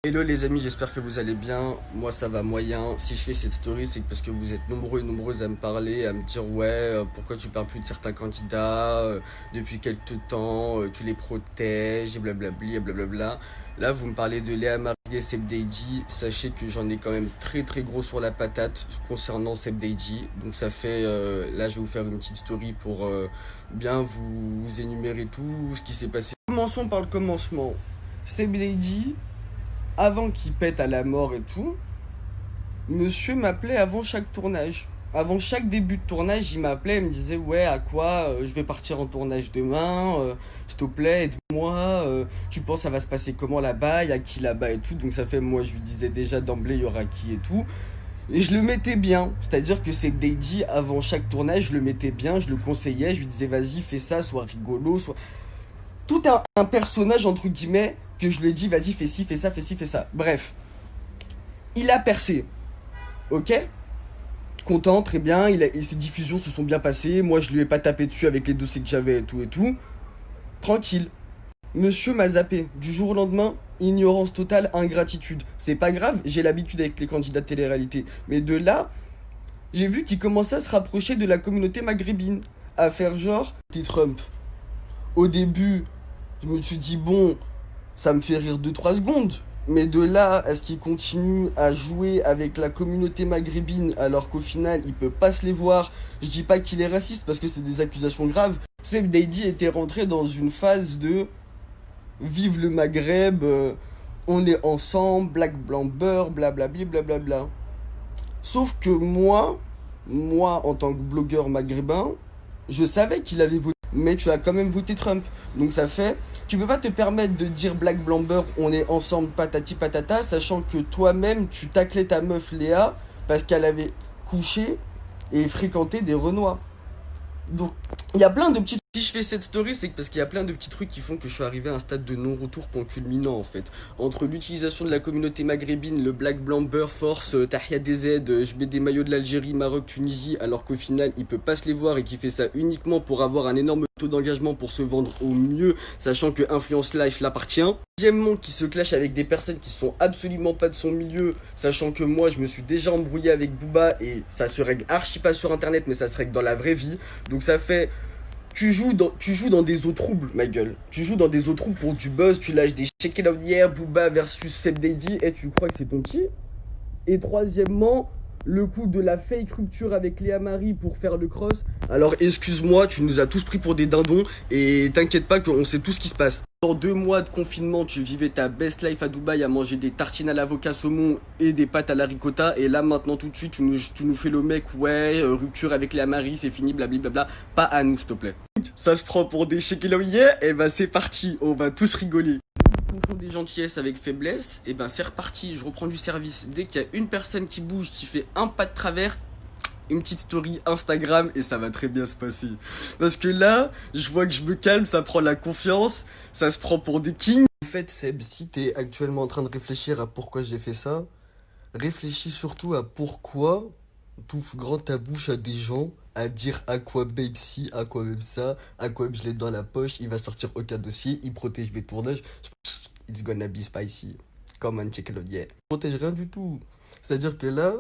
Hello les amis, j'espère que vous allez bien. Moi ça va moyen. Si je fais cette story, c'est parce que vous êtes nombreux et nombreuses à me parler, à me dire ouais, pourquoi tu parles plus de certains candidats, depuis quelque temps, tu les protèges et blablabli et blablabla. Là vous me parlez de Léa Marie et Seb Deiji. Sachez que j'en ai quand même très très gros sur la patate concernant Seb Deiji. Donc ça fait, là je vais vous faire une petite story pour bien vous énumérer tout ce qui s'est passé. Commençons par le commencement. Seb Deiji, avant qu'il pète à la mort et tout, monsieur m'appelait avant chaque tournage. Avant chaque début de tournage, il m'appelait, il me disait ouais, à quoi je vais partir en tournage demain, s'il te plaît, aide-moi, tu penses ça va se passer comment là-bas, il y a qui là-bas et tout. Donc ça fait, moi je lui disais déjà d'emblée il y aura qui et tout. Et je le mettais bien, c'est-à-dire que c'est Deiji, avant chaque tournage, je le mettais bien, je le conseillais, je lui disais vas-y fais ça, sois rigolo, sois... Tout un personnage entre guillemets que je lui ai dit vas-y fais ci, fais ça, fais ci, fais ça. Bref, il a percé, ok? Content, très bien, et ses diffusions se sont bien passées, moi je lui ai pas tapé dessus avec les dossiers que j'avais et tout. Tranquille. Monsieur m'a zappé, du jour au lendemain, ignorance totale, ingratitude. C'est pas grave, j'ai l'habitude avec les candidats de télé-réalité. Mais de là, j'ai vu qu'il commençait à se rapprocher de la communauté maghrébine, à faire genre, t'es Trump. Au début, je me suis dit, bon, ça me fait rire 2 3 secondes. Mais de là à ce qu'il continue à jouer avec la communauté maghrébine alors qu'au final il peut pas se les voir, je dis pas qu'il est raciste parce que c'est des accusations graves. Seb Deidi était rentré dans une phase de vive le Maghreb, on est ensemble, black blanc beurre, blablabli blablabla. Sauf que moi en tant que blogueur maghrébin, je savais qu'il avait voté, mais tu as quand même voté Trump. Donc ça fait, tu peux pas te permettre de dire black blanc beurre, on est ensemble patati patata, sachant que toi-même tu taclais ta meuf Léa parce qu'elle avait couché et fréquenté des Renois. Donc, il y a plein de petits... Si je fais cette story, c'est parce qu'il y a plein de petits trucs qui font que je suis arrivé à un stade de non-retour point culminant en fait. Entre l'utilisation de la communauté maghrébine, le black blanc beurre force, Tahia DZ, je mets des maillots de l'Algérie, Maroc, Tunisie, alors qu'au final il peut pas se les voir et qu'il fait ça uniquement pour avoir un énorme taux d'engagement pour se vendre au mieux, sachant que Influence Life l'appartient. Deuxièmement, qui se clash avec des personnes qui sont absolument pas de son milieu, sachant que moi je me suis déjà embrouillé avec Booba et ça se règle archi pas sur internet mais ça se règle dans la vraie vie. Donc ça fait, tu joues dans des eaux troubles, ma gueule. Tu joues dans des eaux troubles pour du buzz, tu lâches des Check It Out hier, Booba versus Seb Deiji, et tu crois que c'est ton qui? Et troisièmement, le coup de la fake rupture avec Léa Marie pour faire le cross. Alors excuse-moi, tu nous as tous pris pour des dindons, et t'inquiète pas qu'on sait tout ce qui se passe. Dans 2 mois de confinement, tu vivais ta best life à Dubaï à manger des tartines à l'avocat saumon et des pâtes à la ricotta. Et là, maintenant, tout de suite, tu nous fais le mec, ouais, rupture avec Léa Marie, c'est fini, blablabla. Pas à nous, s'il te plaît. Ça se prend pour des yeah, et ben c'est parti, on va tous rigoler. Confond des gentillesses avec faiblesse, et ben c'est reparti, je reprends du service. Dès qu'il y a une personne qui bouge, qui fait un pas de travers, une petite story Instagram et ça va très bien se passer. Parce que là, je vois que je me calme, ça prend la confiance, ça se prend pour des kings. En fait, Seb, si t'es actuellement en train de réfléchir à pourquoi j'ai fait ça, réfléchis surtout à pourquoi t'ouvres grand ta bouche à des gens à dire à quoi babe ci, à quoi babe ça, à quoi babe je l'ai dans la poche, il va sortir aucun dossier, il protège mes tournages. It's gonna be spicy. Come on, check it out, yeah. Il protège rien du tout. C'est-à-dire que là,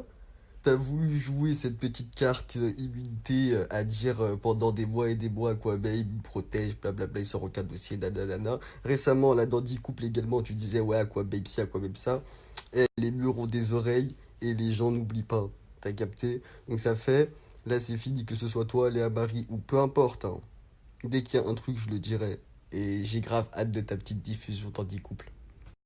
t'as voulu jouer cette petite carte immunité à dire pendant des mois et des mois quoi, babe, il protège, blablabla, il sort aucun dossier, nanana. Récemment, là, dans 10 couples également, tu disais ouais, à quoi babe ci, à quoi babe ça. Et les murs ont des oreilles et les gens n'oublient pas. T'as capté? Donc ça fait, là, c'est fini, que ce soit toi, Léa Marie ou peu importe, hein. Dès qu'il y a un truc, je le dirai. Et j'ai grave hâte de ta petite diffusion dans 10 couples.